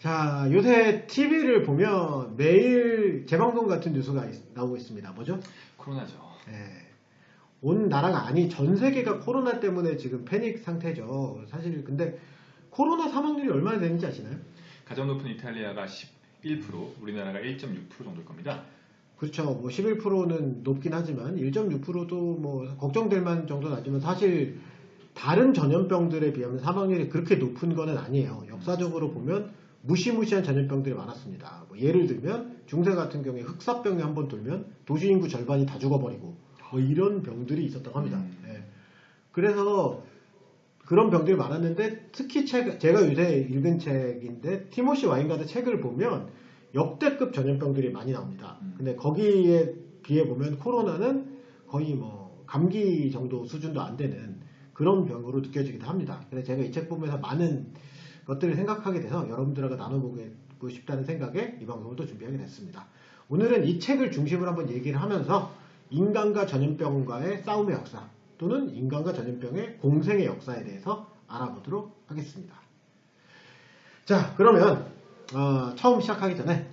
자, 요새 TV를 보면 매일 재방송 같은 뉴스가 나오고 있습니다. 뭐죠? 코로나죠. 네. 온 나라가 아니 전 세계가 코로나 때문에 지금 패닉 상태죠. 사실 근데 코로나 사망률이 얼마나 되는지 아시나요? 가장 높은 이탈리아가 11%, 우리나라가 1.6% 정도일 겁니다. 그렇죠. 뭐 11%는 높긴 하지만 1.6%도 뭐 걱정될 만한 정도는 아니지만 사실 다른 전염병들에 비하면 사망률이 그렇게 높은 거는 아니에요. 역사적으로 보면 무시무시한 전염병들이 많았습니다. 뭐 예를 들면 중세 같은 경우에 흑사병이 한번 돌면 도시 인구 절반이 다 죽어버리고 뭐 이런 병들이 있었다고 합니다. 네. 그래서 그런 병들이 많았는데 특히 제가 요새 읽은 책인데 티모시 와인가드 책을 보면 역대급 전염병들이 많이 나옵니다. 근데 거기에 비해 보면 코로나는 거의 뭐 감기 정도 수준도 안 되는 그런 병으로 느껴지기도 합니다. 그래서 제가 이 책 보면서 많은 것들을 생각하게 돼서 여러분들하고 나눠보고 싶다는 생각에 이 방송을 또 준비하게 됐습니다. 오늘은 이 책을 중심으로 한번 얘기를 하면서 인간과 전염병과의 싸움의 역사 또는 인간과 전염병의 공생의 역사에 대해서 알아보도록 하겠습니다. 자, 그러면 처음 시작하기 전에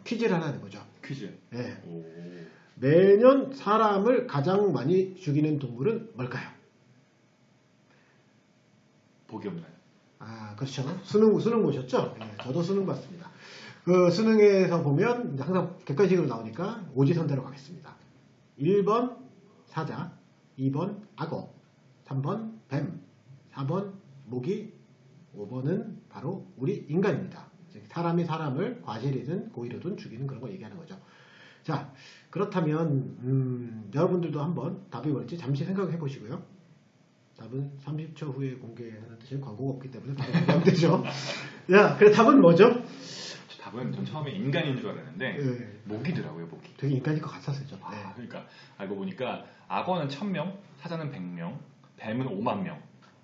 퀴즈를 하나 내보죠. 퀴즈? 네. 오. 매년 사람을 가장 많이 죽이는 동물은 뭘까요? 복이 없나요? 아, 그렇죠. 수능 보셨죠? 네, 저도 수능 봤습니다. 그 수능에서 보면 항상 객관식으로 나오니까 오지선대로 가겠습니다. 1번 사자, 2번 악어, 3번 뱀, 4번 모기, 5번은 바로 우리 인간입니다. 즉 사람이 사람을 과실이든 고의로든 죽이는 그런 거 얘기하는 거죠. 자, 그렇다면 여러분들도 한번 답이 뭘지 잠시 생각해 보시고요. 답은 30초 후에 공개하는 듯이 광고가 없기 때문에 바로 공개하면 되죠. 야, 그래 답은 뭐죠? 답은 전 처음에 인간인 줄 알았는데 네. 모기더라고요, 모기. 되게 인간일 것 같았어요. 네. 그러니까 알고 보니까 악어는 1000명, 사자는 100명, 뱀은 5만 명,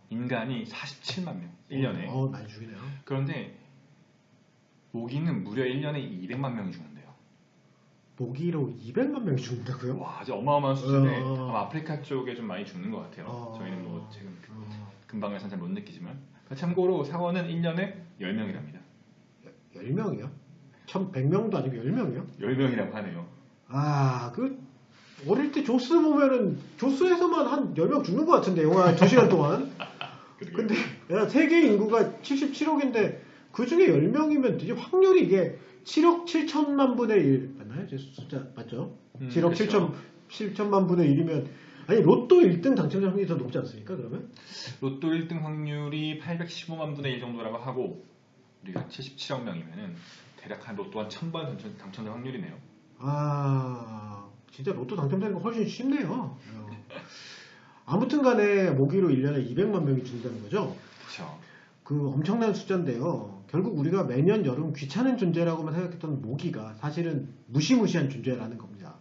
인간이 47만 명 1년에. 많이 죽이네요. 그런데 모기는 무려 1년에 200만 명이 죽는데요. 모기로 200만 명이 죽는다고요? 와, 아주 어마어마한 수준에 아마 아프리카 쪽에 좀 많이 죽는 것 같아요. 저희는 뭐 지금 근방에서는 잘 못 느끼지만. 참고로 상어는 1년에 10명이랍니다. 10명이요? 100명도 아니고 10명이요? 10명이라고 하네요. 아, 어릴 때 조스 보면은 조스에서만 한 10명 죽는 것 같은데 영화 2시간 동안. 근데 세계 인구가 77억인데 그 중에 10명이면 되게 확률이 이게 7억 7천만 분의 1 맞나요? 제 숫자 맞죠? 7억 그렇죠. 7천만 분의 1이면 아니 로또 1등 당첨자 확률이 더 높지 않습니까? 그러면? 로또 1등 확률이 815만 분의 1 정도라고 하고 우리가 77억 명이면은 대략 한 로또 한 1000번 당첨자 확률이네요. 아, 진짜 로또 당첨되는 거 훨씬 쉽네요. 아무튼 간에 모기로 1년에 200만 명이 죽는다는 거죠? 그렇죠. 그 엄청난 숫자인데요. 결국 우리가 매년 여름 귀찮은 존재라고만 생각했던 모기가 사실은 무시무시한 존재라는 겁니다.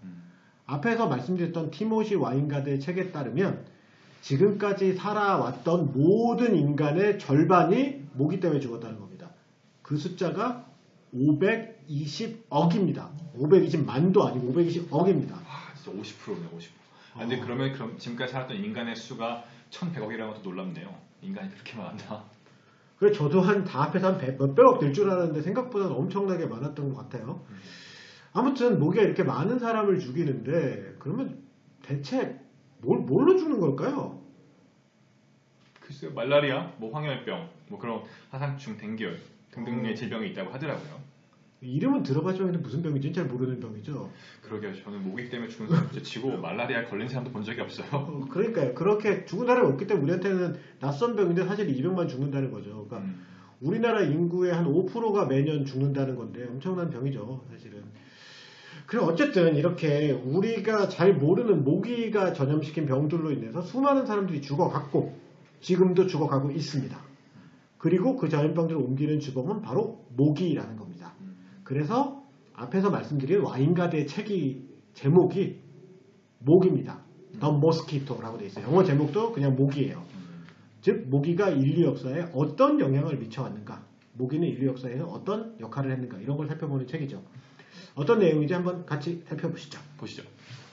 앞에서 말씀드렸던 티모시 와인가드의 책에 따르면 지금까지 살아왔던 모든 인간의 절반이 모기 때문에 죽었다는 겁니다. 그 숫자가 520억입니다. 520만도 아니고 520억입니다. 와, 진짜 50%네요, 50%. 근데 그럼 지금까지 살았던 인간의 수가 1100억이라는 것도 놀랍네요. 인간이 그렇게 많았나? 그래 저도 다 합해서 한 몇백억 될 줄 알았는데 생각보다 엄청나게 많았던 것 같아요. 아무튼 모기가 이렇게 많은 사람을 죽이는데 그러면 대체 뭘로 죽는 걸까요? 글쎄요, 말라리아, 뭐 황열병, 뭐 그런 하상충, 댕기열 등등의 질병이 있다고 하더라고요. 이름은 들어봤지만 무슨 병인지는 잘 모르는 병이죠. 그러게요. 저는 모기 때문에 죽는 사람 치고 말라리아에 걸린 사람도 본 적이 없어요. 그러니까요. 그렇게 죽은 사람이 없기 때문에 우리한테는 낯선 병인데 사실 200만 죽는다는 거죠. 그러니까 우리나라 인구의 한 5%가 매년 죽는다는 건데 엄청난 병이죠. 사실은. 그래 어쨌든 이렇게 우리가 잘 모르는 모기가 전염시킨 병들로 인해서 수많은 사람들이 죽어갔고 지금도 죽어가고 있습니다. 그리고 그 전염병들을 옮기는 주범은 바로 모기라는 겁니다. 그래서 앞에서 말씀드린 와인가드의 제목이 모기입니다. The Mosquito라고 되어 있어요. 영어 제목도 그냥 모기예요. 즉 모기가 인류 역사에 어떤 영향을 미쳐왔는가, 모기는 인류 역사에서 어떤 역할을 했는가 이런 걸 살펴보는 책이죠. 어떤 내용인지 한번 같이 살펴보시죠. 보시죠.